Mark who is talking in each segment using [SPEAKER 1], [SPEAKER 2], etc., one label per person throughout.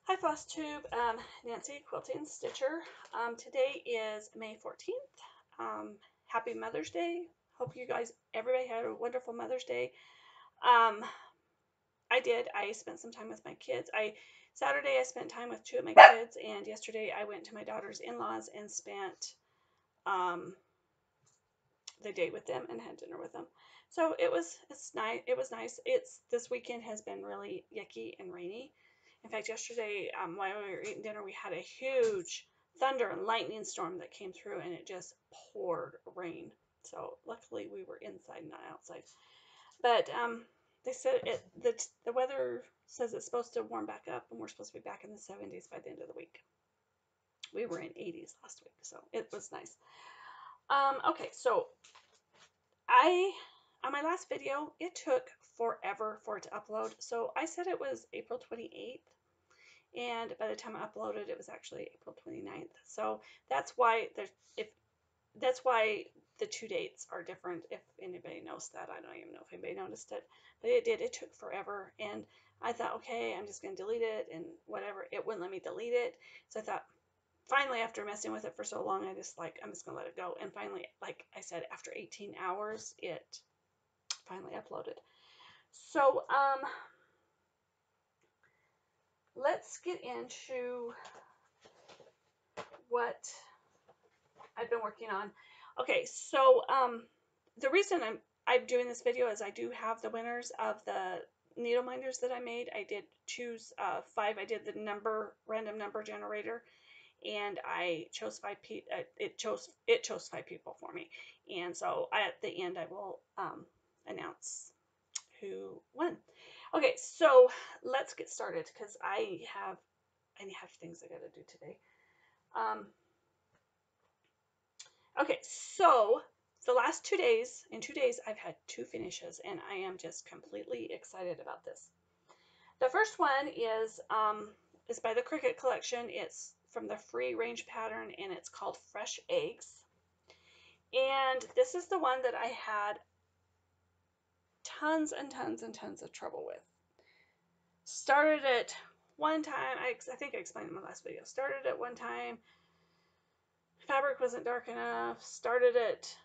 [SPEAKER 1] Hi Flosstube, Nancy Quilting Stitcher. Today is May 14th. Happy Mother's Day. Hope you guys, everybody had a wonderful Mother's Day. Um, I did. I spent some time with my kids. Saturday I spent time with two of my kids, and yesterday I went to my daughter's in-laws and spent the day with them and had dinner with them. So it's nice. It was nice. This weekend has been really yucky and rainy. In fact, yesterday while we were eating dinner, we had a huge thunder and lightning storm that came through, and it just poured rain. So luckily we were inside, not outside. But they said the weather says it's supposed to warm back up, and we're supposed to be back in the 70s by the end of the week. We were in 80s last week, so it was nice. Okay, so on my last video, it took forever for it to upload. So I said it was April 28th, and by the time I uploaded, it was actually April 29th. So that's why the two dates are different. If anybody knows that, I don't even know if anybody noticed it, but it did. It took forever, and I thought, okay, I'm just going to delete it and whatever. It wouldn't let me delete it, so I thought, finally, after messing with it for so long, I'm just gonna let it go. And finally, like I said, after 18 hours, it finally uploaded. So let's get into what I've been working on. Okay, so the reason I'm doing this video is I do have the winners of the needle minders that I made. I did choose 5. I did the random number generator, and I chose 5 people. It chose 5 people for me, and so at the end I will announce who won. Okay, so let's get started because I have things I gotta do today. Okay, so the last 2 days, in 2 days, I've had 2 finishes, and I am just completely excited about this. The first one is by the Cricut Collection. It's from the free range pattern, and it's called Fresh Eggs. And this is the one that I had tons and tons and tons of trouble with. Started it one time, I think I explained in my last video. Started it one time, fabric wasn't dark enough. Started it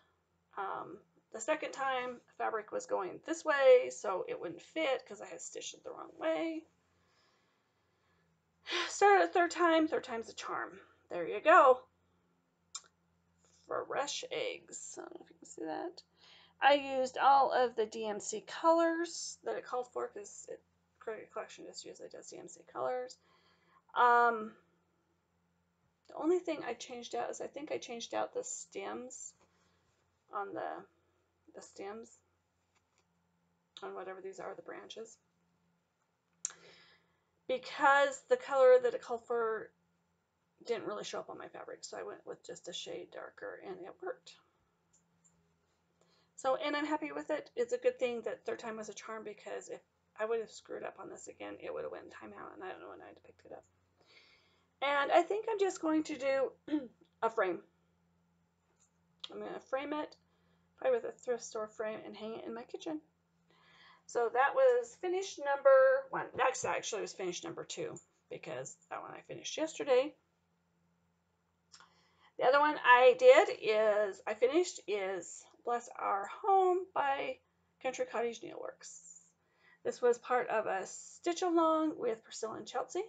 [SPEAKER 1] the second time, fabric was going this way, so it wouldn't fit because I had stitched it the wrong way. Started it third time's a charm. There you go. Fresh eggs. I don't know if you can see that. I used all of the DMC colors that it called for because Cricut Collection just usually does DMC colors. The only thing I changed out is I think I changed out the stems on the stems on whatever these are, the branches, because the color that it called for didn't really show up on my fabric, so I went with just a shade darker, and it worked. So, and I'm happy with it. It's a good thing that third time was a charm, because if I would have screwed up on this again, it would have went in timeout, and I don't know when I'd have picked it up. And I think I'm just going to do a frame. I'm going to frame it, probably with a thrift store frame, and hang it in my kitchen. So that was finish number 1. Next, actually, was finish number 2, because that one I finished yesterday. The other one I finished is Bless Our Home by Country Cottage Needleworks. This was part of a stitch along with Priscilla and Chelsea.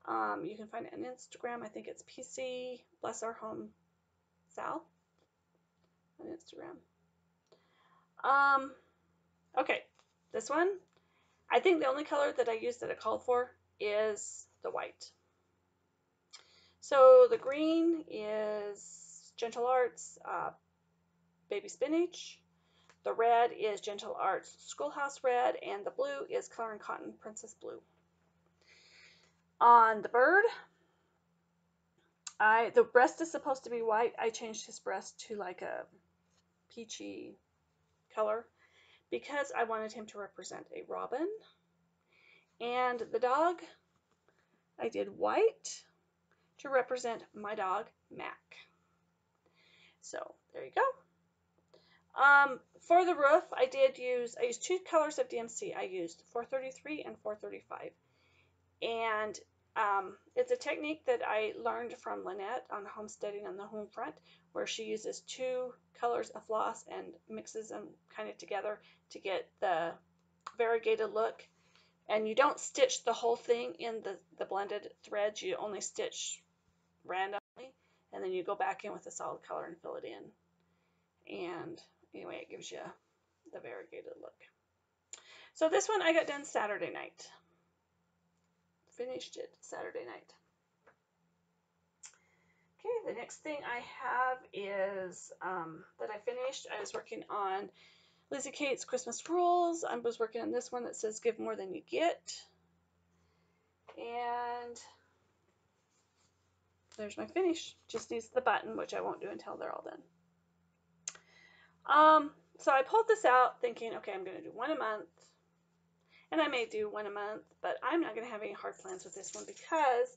[SPEAKER 1] You can find it on Instagram. I think it's PC Bless Our Home Sal on Instagram. Okay, this one, I think the only color that I used that it called for is the white. So the green is Gentle Arts Baby Spinach. The red is Gentle Arts Schoolhouse Red, and the blue is Color and Cotton Princess Blue. On the bird, the breast is supposed to be white. I changed his breast to like a peachy color because I wanted him to represent a robin. And the dog, I did white to represent my dog, Mac. So there you go. For the roof, I used 2 colors of DMC. I used 433 and 435. And It's a technique that I learned from Lynette on Homesteading on the Home Front, where she uses 2 colors of floss and mixes them kind of together to get the variegated look. And you don't stitch the whole thing in the blended threads. You only stitch randomly, and then you go back in with a solid color and fill it in. And anyway, it gives you the variegated look. So this one I got done Saturday night. Finished it Saturday night. Okay, the next thing I have is that I finished. I was working on Lizzie Kate's Christmas Rules. I was working on this one that says give more than you get. And there's my finish. Just needs the button, which I won't do until they're all done. So I pulled this out thinking, okay, I'm going to do one a month. And I may do one a month, but I'm not going to have any hard plans with this one because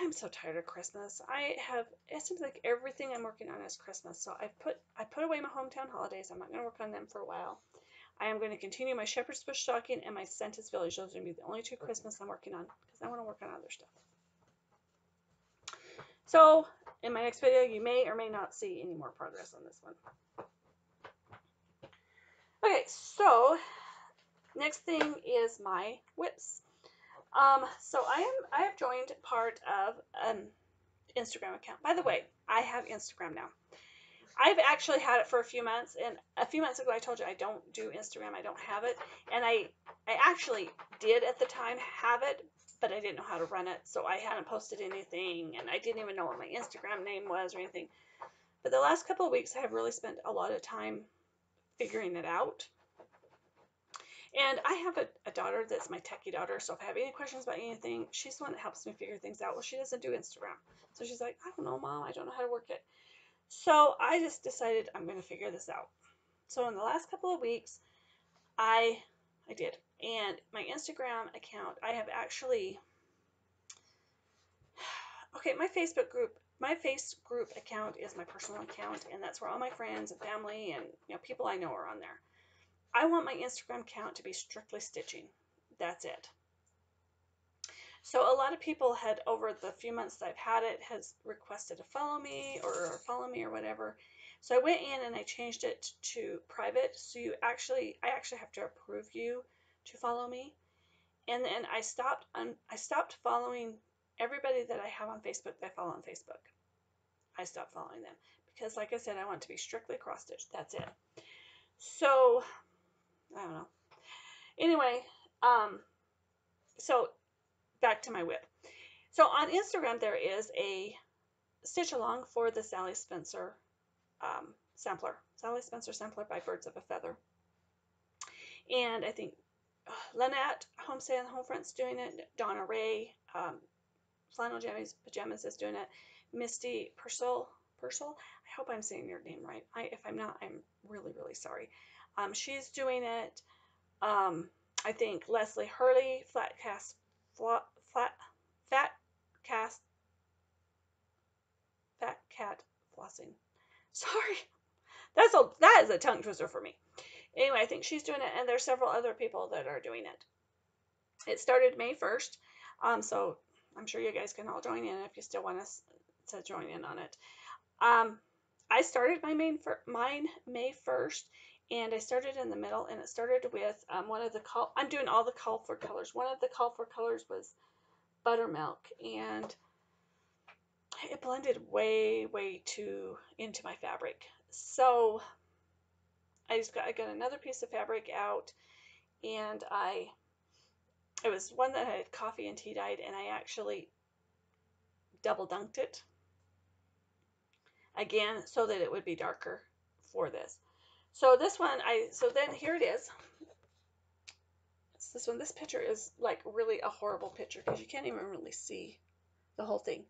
[SPEAKER 1] I'm so tired of Christmas. It seems like everything I'm working on is Christmas. So I put away my hometown holidays. I'm not going to work on them for a while. I am going to continue my Shepherd's Bush stocking and my Santa's Village. Those are going to be the only 2 Christmas I'm working on because I want to work on other stuff. So in my next video, you may or may not see any more progress on this one. Okay, so next thing is my whips. So I have joined part of an Instagram account. By the way, I have Instagram now. I've actually had it for a few months, and a few months ago I told you I don't do Instagram, I don't have it, and I actually did at the time have it, but I didn't know how to run it, so I hadn't posted anything, and I didn't even know what my Instagram name was or anything. But the last couple of weeks I have really spent a lot of time figuring it out. And I have a daughter that's my techie daughter, so if I have any questions about anything, she's the one that helps me figure things out. Well, she doesn't do Instagram. So she's like, I don't know, Mom, I don't know how to work it. So I just decided I'm going to figure this out. So in the last couple of weeks, I did. And my Instagram account, I have actually, okay, my Facebook group account is my personal account, and that's where all my friends and family and people I know are on there. I want my Instagram account to be strictly stitching. That's it. So a lot of people had, over the few months that I've had it, has requested to follow me or whatever. So I went in and I changed it to private. So I actually have to approve you to follow me. And then I stopped following everybody that I have on Facebook that I follow on Facebook. I stopped following them because, like I said, I want it to be strictly cross stitch. That's it. So I don't know. Anyway, so back to my whip. So on Instagram, there is a stitch along for the Sally Spencer sampler. Sally Spencer sampler by Birds of a Feather. And I think Lynette, Homestead on the Home Front's doing it. Donna Ray, Flannel Jammies Pajamas is doing it. Misty Purcell, I hope I'm saying your name right. If I'm not, I'm really, really sorry. She's doing it. I think Leslie Hurley, Fat Cat Flossing. Sorry, that is a tongue twister for me. Anyway, I think she's doing it, and there's several other people that are doing it. It started May 1st, so I'm sure you guys can all join in if you still want us to join in on it. I started mine May 1st, and I started in the middle, and it started with I'm doing all the call for colors. One of the call for colors was buttermilk, and it blended way, way too into my fabric. So I got another piece of fabric out, and it was one that had coffee and tea dyed, and I actually double dunked it again so that it would be darker for this. So this one, then here it is. This one, this picture is like really a horrible picture because you can't even really see the whole thing.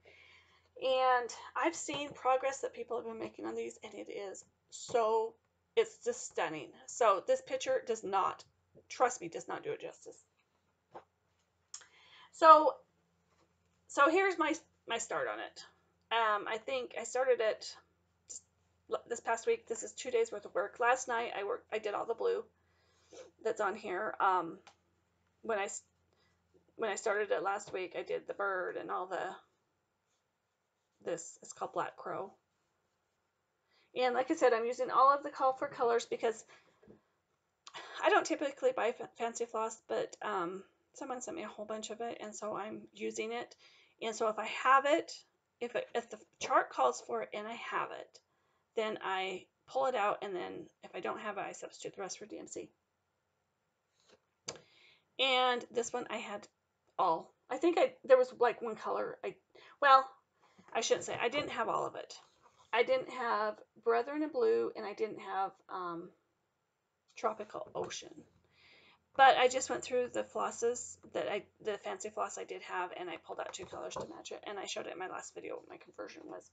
[SPEAKER 1] And I've seen progress that people have been making on these, and it's just stunning. So this picture does not, trust me, does not do it justice. So here's my start on it. I think I started it this past week. This is 2 days worth of work. Last night I did all the blue that's on here. When when I started it last week, I did the bird and all this is called Black Crow. And like I said, I'm using all of the call for colors because I don't typically buy fancy floss, but someone sent me a whole bunch of it, and so I'm using it. And so if I have it, if the chart calls for it and I have it, then I pull it out, and then if I don't have it, I substitute the rest for DMC. And this one I had all. I think there was like one color. Well, I shouldn't say I didn't have all of it. I didn't have Brethren in Blue, and I didn't have Tropical Ocean. But I just went through the flosses the fancy floss I did have, and I pulled out 2 colors to match it, and I showed it in my last video what my conversion was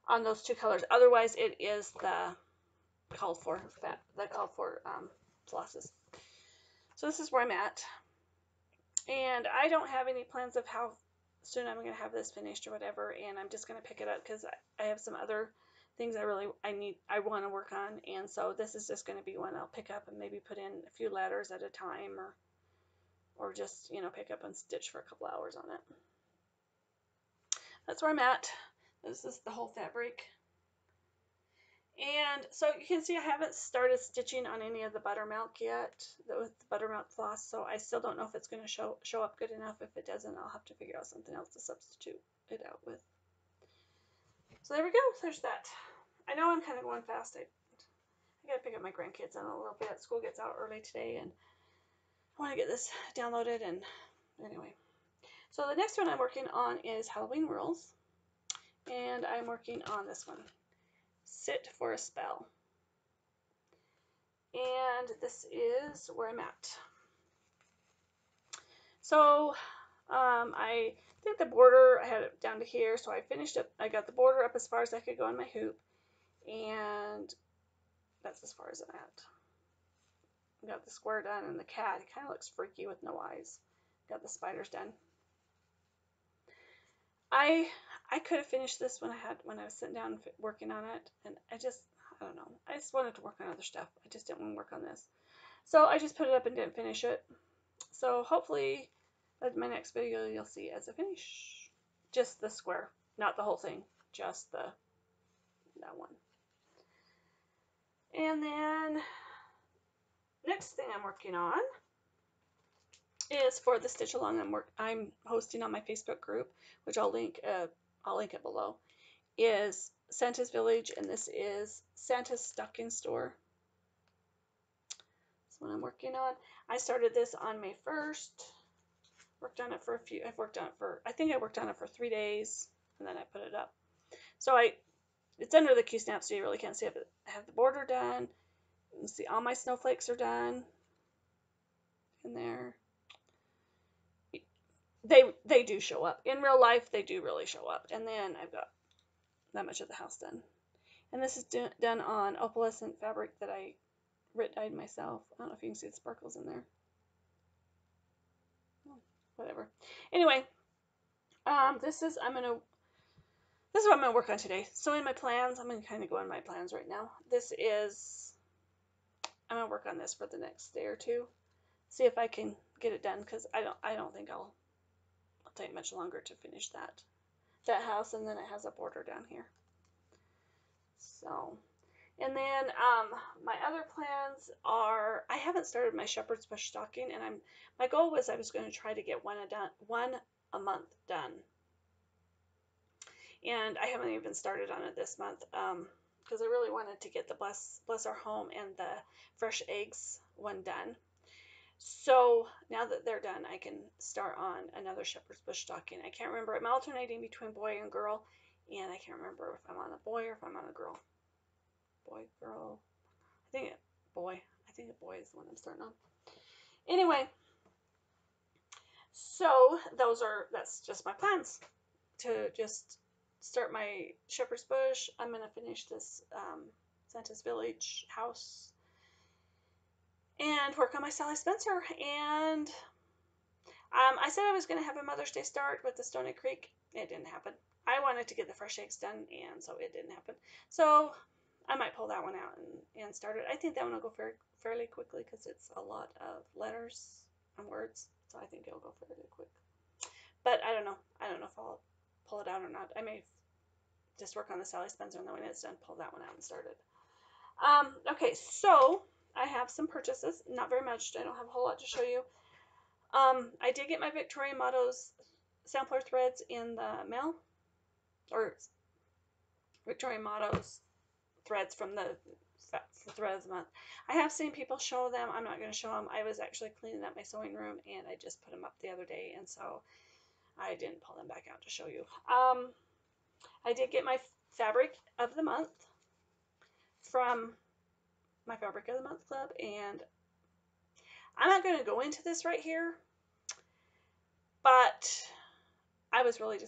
[SPEAKER 1] on those 2 colors. Otherwise, it is the called for flosses. So this is where I'm at, and I don't have any plans of how soon I'm going to have this finished or whatever, and I'm just going to pick it up because I have some other things I want to work on, and so this is just going to be one I'll pick up and maybe put in a few letters at a time, or just, pick up and stitch for a couple hours on it. That's where I'm at. This is the whole fabric. And so you can see I haven't started stitching on any of the buttermilk yet, with the buttermilk floss, so I still don't know if it's going to show up good enough. If it doesn't, I'll have to figure out something else to substitute it out with. So there we go. There's that. I know I'm kind of going fast. I got to pick up my grandkids in a little bit. School gets out early today, and I want to get this downloaded. And anyway, so the next one I'm working on is Halloween Rules, and I'm working on this one, Sit for a Spell. And this is where I'm at. So I think the border, I had it down to here, so I finished it. I got the border up as far as I could go on my hoop, and that's as far as I'm at. I got the square done, and the cat, he kind of looks freaky with no eyes. Got the spiders done. I could have finished this when I was sitting down working on it, and I don't know. I just wanted to work on other stuff. I just didn't want to work on this. So I just put it up and didn't finish it. So hopefully at my next video you'll see as a finish. Just the square, not the whole thing, just that one. And then next thing I'm working on is for the stitch along I'm hosting on my Facebook group, which I'll link it below, is Santa's Village, and this is Santa's Stocking Store. That's what I'm working on. I started this on May 1st. Worked on it for I think I worked on it for 3 days, and then I put it up. So it's under the Q-snap, so you really can't see it, but I have the border done. You can see all my snowflakes are done in there. They do show up. In real life, they do really show up. And then I've got that much of the house done. And this is done on opalescent fabric that I dyed myself. I don't know if you can see the sparkles in there. Oh, whatever. Anyway, this is what I'm gonna work on today. So in my plans, I'm gonna kind of go on my plans right now. I'm gonna work on this for the next day or two. See if I can get it done, because I don't think I'll take much longer to finish that house, and then it has a border down here. So, and then my other plans are, I haven't started my shepherd's bush stocking, and my goal was I was going to try to get one a month done, and I haven't even started on it this month because I really wanted to get the bless our home and the fresh eggs one done. So now that they're done, I can start on another shepherd's bush stocking. I can't remember. I'm alternating between boy and girl, and I can't remember if I'm on a boy or if I'm on a girl. Boy, girl. I think boy. I think a boy is the one I'm starting on. Anyway, so that's just my plans to just start my shepherd's bush. I'm gonna finish this Santa's Village house and work on my Sally Spencer. And I said I was going to have a Mother's Day start with the Stony Creek. It didn't happen. I wanted to get the fresh eggs done, and so it didn't happen. So I might pull that one out and start it. I think that one will go fairly quickly because it's a lot of letters and words, so I think it'll go fairly quick. but I don't know. I don't know if I'll pull it out or not. I may just work on the Sally Spencer, and then when it's done, pull that one out and start it. Okay, so I have some purchases. Not very much. I don't have a whole lot to show you. I did get my Victoria Mottos sampler threads in the mail, or Victoria Mottos threads from the thread of the month. I have seen people show them. I'm not going to show them. I was actually cleaning up my sewing room, and I just put them up the other day, and so I didn't pull them back out to show you. I did get my fabric of the month from my Fabric of the Month Club, and I'm not going to go into this right here, but I was really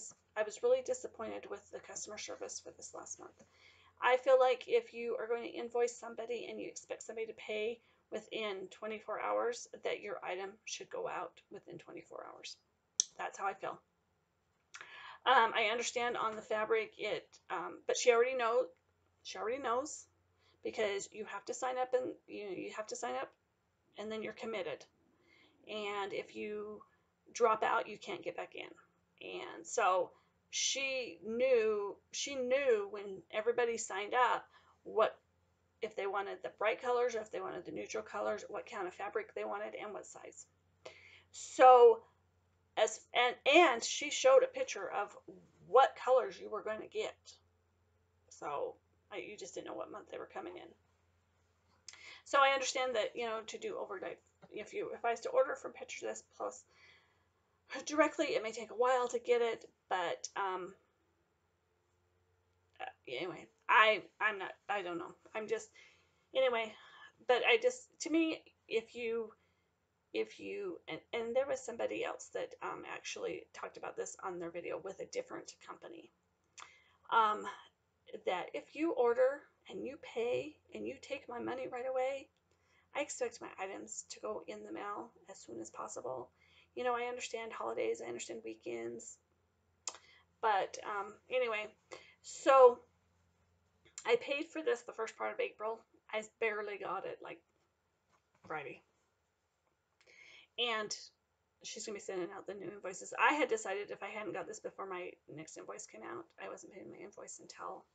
[SPEAKER 1] disappointed with the customer service for this last month. I feel like if you are going to invoice somebody and you expect somebody to pay within 24 hours, that your item should go out within 24 hours. That's how I feel. I understand on the fabric but she already knows. She already knows, because you have to sign up, and you have to sign up, and then you're committed. And if you drop out, you can't get back in. And so she knew when everybody signed up if they wanted the bright colors or if they wanted the neutral colors, what kind of fabric they wanted, and what size. So and she showed a picture of what colors you were going to get. So you just didn't know what month they were coming in. So I understand that, to do overnight, if I was to order from Picture This Plus directly, it may take a while to get it, but anyway, I don't know. Anyway, but to me, if you and there was somebody else that actually talked about this on their video with a different company, that if you order and you pay and you take my money right away, I expect my items to go in the mail as soon as possible. I understand holidays, I understand weekends, but anyway, so I paid for this the first part of April. I barely got it, like Friday. And she's going to be sending out the new invoices. I had decided if I hadn't got this before my next invoice came out, I wasn't paying my invoice until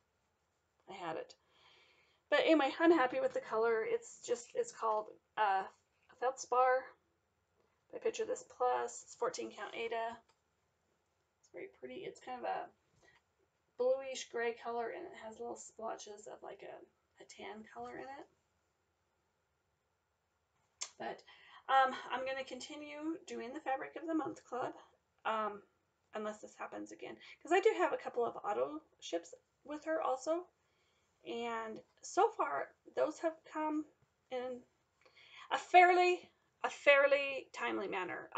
[SPEAKER 1] I had it. But anyway, I'm happy with the color. It's called Feldspar by Picture This Plus. It's 14 count Aida. It's very pretty. It's kind of a bluish gray color, and it has little splotches of like a tan color in it. But I'm going to continue doing the Fabric of the Month Club unless this happens again, because I do have a couple of auto ships with her also, and so far those have come in a fairly timely manner.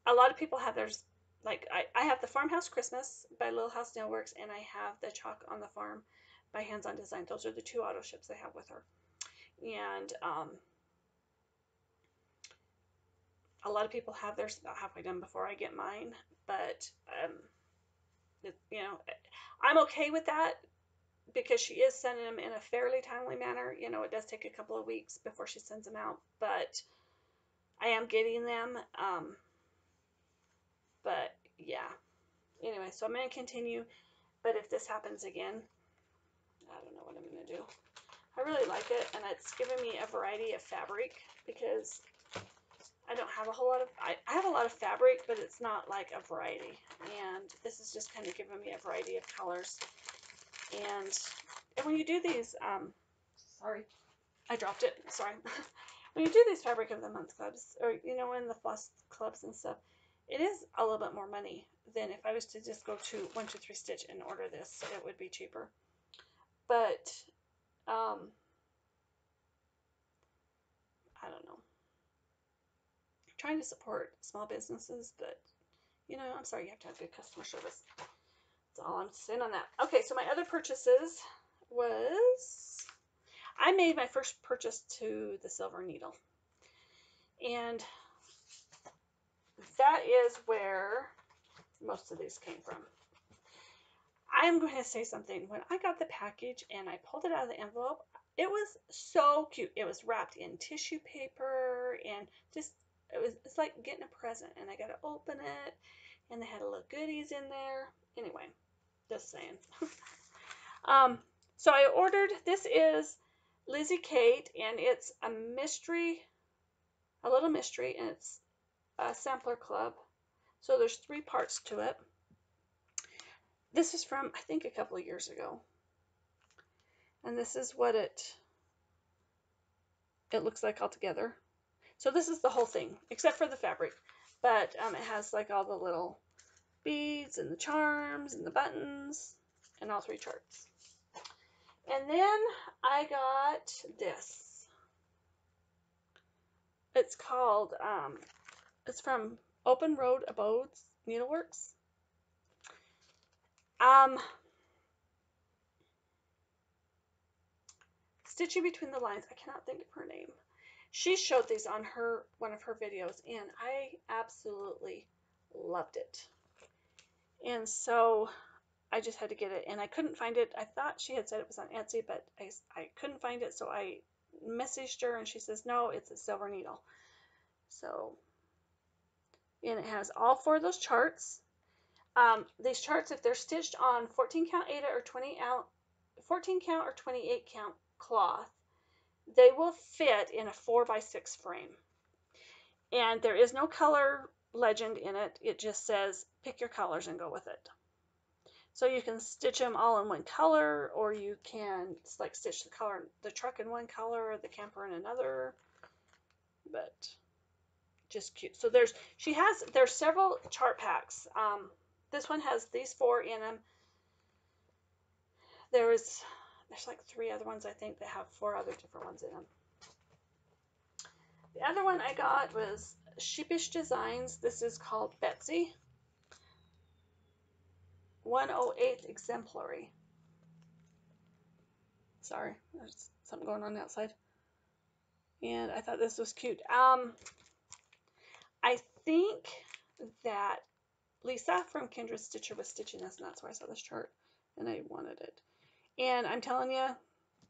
[SPEAKER 1] A lot of people have theirs, like I have the Farmhouse Christmas by Little House Nailworks, and I have the Chalk on the Farm by Hands On Design. Those are the two auto ships I have with her, and a lot of people have theirs about halfway done before I get mine, but I'm okay with that, because she is sending them in a fairly timely manner. It does take a couple of weeks before she sends them out, but I am getting them. But yeah, anyway, so I'm going to continue, but if this happens again, I don't know what I'm going to do. I really like it, and it's given me a variety of fabric, because I don't have a whole lot of, I have a lot of fabric, but it's not like a variety, and this is just kind of giving me a variety of colors. And when you do these, sorry, I dropped it, sorry. When you do these Fabric of the Month clubs, or in the Floss clubs and stuff, it is a little bit more money than if I was to just go to 1-2-3 Stitch and order this. It would be cheaper, but I don't know. I'm trying to support small businesses, but I'm sorry, you have to have good customer service. That's all I'm saying on that. Okay, so my other purchases was, I made my first purchase to the Silver Needle, and that is where most of these came from. I'm going to say something. When I got the package and I pulled it out of the envelope, it was so cute. It was wrapped in tissue paper, and just it's like getting a present, and I got to open it, and they had a little goodies in there. Anyway, just saying. So I ordered, this is Lizzie Kate, and it's a little mystery, and it's a sampler club. So there's 3 parts to it. This is from, I think, a couple of years ago. And this is what it looks like all together. So this is the whole thing, except for the fabric. But it has like all the little beads and the charms and the buttons and all 3 charts. And then I got this. It's called, it's from Open Road Abodes Needleworks. Stitching Between the Lines. I cannot think of her name. She showed these on one of her videos, and I absolutely loved it. And so I just had to get it, and I couldn't find it. I thought she had said it was on Etsy, but I couldn't find it, so I messaged her, and she says, no, it's a silver needle. So, and it has all 4 of those charts. These charts, if they're stitched on 14 count 8 or 14 count or 28 count cloth, they will fit in a 4x6 frame. And there is no color legend in it. It just says pick your colors and go with it. So you can stitch them all in one color, or you can like stitch the truck in one color, or the camper in another. But just cute. So there's several chart packs. This one has these 4 in them. There's like 3 other ones, I think, that have 4 other different ones in them. The other one I got was Sheepish Designs. This is called Betsy. 108th Exemplary. Sorry, there's something going on outside. And I thought this was cute. I think that Lisa from Kindred Stitcher was stitching this, and that's why I saw this chart, and I wanted it. And I'm telling you,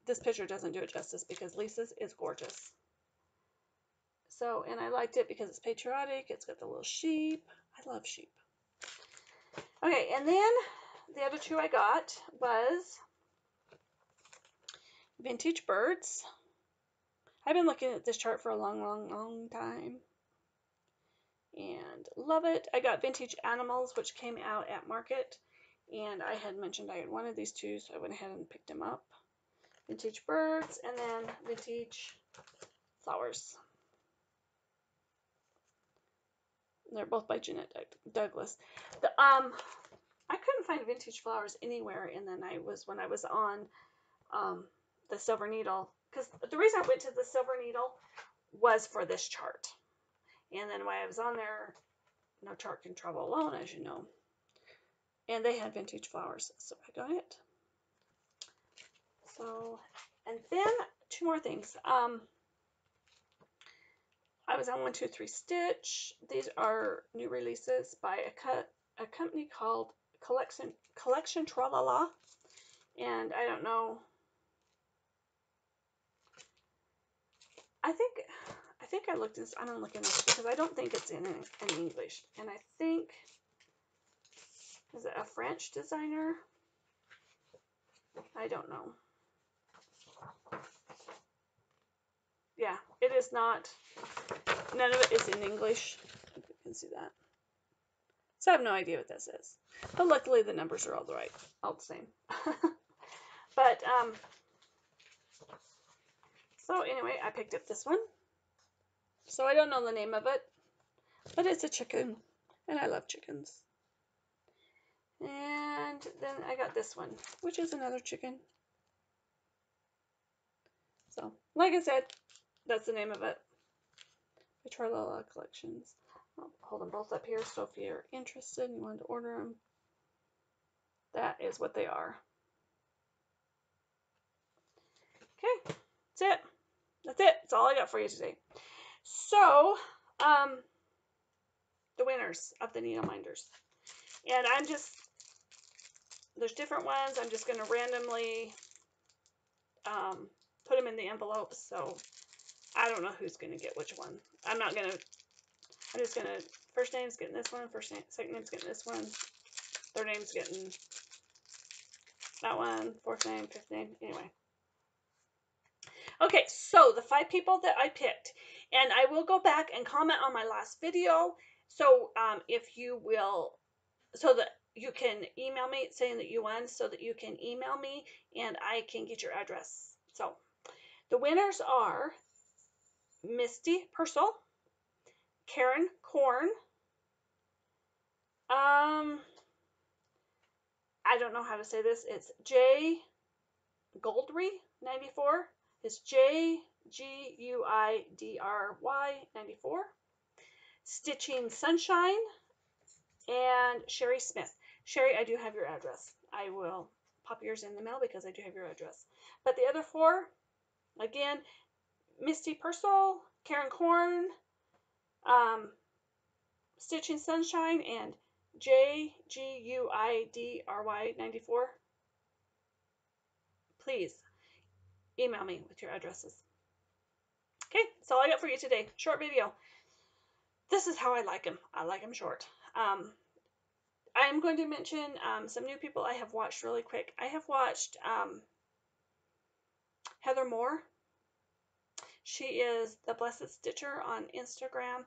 [SPEAKER 1] this picture doesn't do it justice, because Lisa's is gorgeous. So, and I liked it because it's patriotic. It's got the little sheep. I love sheep. Okay, and then the other 2 I got was Vintage Birds. I've been looking at this chart for a long time, and love it. I got Vintage Animals, which came out at Market, and I had mentioned I had wanted these 2, so I went ahead and picked them up. Vintage Birds, and then Vintage Flowers. They're both by Jeanette Douglas. I couldn't find Vintage Flowers anywhere, and then when I was on the Silver Needle, because the reason I went to the Silver Needle was for this chart. And then while I was on there, no chart can travel alone, as you know. And they had Vintage Flowers, so I got it. So, and then 2 more things. I was on 123 Stitch. These are new releases by a company called Collection Tralala. And I don't know. I think I looked this. I'm looking this because I don't think it's in English. And I think, is it a French designer? I don't know. Yeah, it is not. None of it is in English. I hope you can see that. So I have no idea what this is. But luckily the numbers are all the same. But, so anyway, I picked up this one. So I don't know the name of it, but it's a chicken, and I love chickens. And then I got this one, which is another chicken. So, like I said, that's the name of it. The Tralala Collections. I'll hold them both up here, so if you're interested and you want to order them, that is what they are. Okay, that's it. That's it. That's all I got for you today. So, the winners of the Needle Minders. And there's different ones. I'm just going to randomly put them in the envelopes. So, I don't know who's going to get which one. I'm not going to I'm just going to, first name's getting this one, second name's getting this one, third name's getting that one, fourth name, fifth name, anyway. Okay, so the 5 people that I picked, and I will go back and comment on my last video. So if you will, so that you can email me saying that you won, so that you can email me and I can get your address. So the winners are Misty Purcell, Karen Korn, I don't know how to say this. It's J Goldry 94. It's JGUIDRY 94. Stitching Sunshine, and Sherry Smith. Sherry, I do have your address. I will pop yours in the mail because I do have your address. But the other 4, again, Misty Purcell, Karen Korn, Stitching Sunshine, and JGUIDRY 94. Please email me with your addresses. Okay, that's all I got for you today. Short video. This is how I like them. I like them short. I'm going to mention some new people I have watched really quick. I have watched Heather Moore. She is the Blessed Stitcher on Instagram,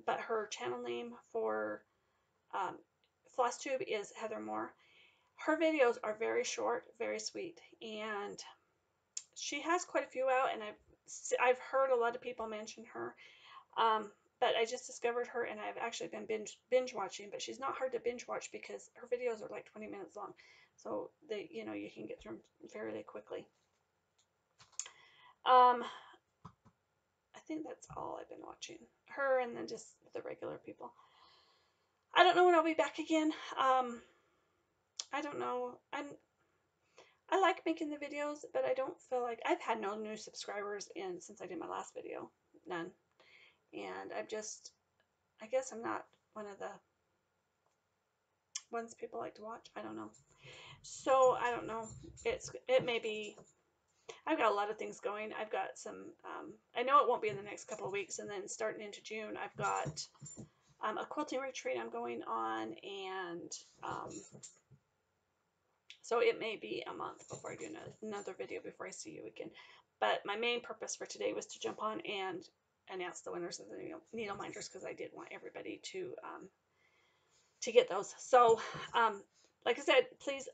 [SPEAKER 1] but her channel name for Flosstube is Heather Moore. Her videos are very short, very sweet, and she has quite a few out, and I've heard a lot of people mention her. But I just discovered her, and I've actually been binge watching. But she's not hard to binge watch because her videos are like 20 minutes long, so you can get through them fairly quickly. I think that's all I've been watching. Her, and then just the regular people. I don't know when I'll be back again. I don't know. I like making the videos, but I don't feel like I've had no new subscribers since I did my last video. None. And I guess I'm not one of the ones people like to watch. I don't know. So I don't know. It may be. I've got a lot of things going. I've got some. I know it won't be in the next couple of weeks, and then starting into June, I've got a quilting retreat I'm going on, and so it may be a month before I do another video before I see you again. But my main purpose for today was to jump on and announce the winners of the needle minders, because I did want everybody to get those. So like I said, please,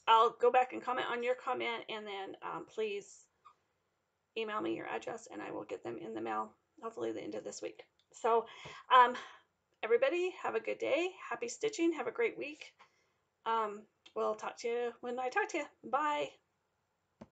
[SPEAKER 1] I'll go back and comment on your comment, and then please email me your address and I will get them in the mail, hopefully the end of this week. So everybody have a good day. Happy stitching. Have a great week. We'll talk to you when I talk to you. Bye.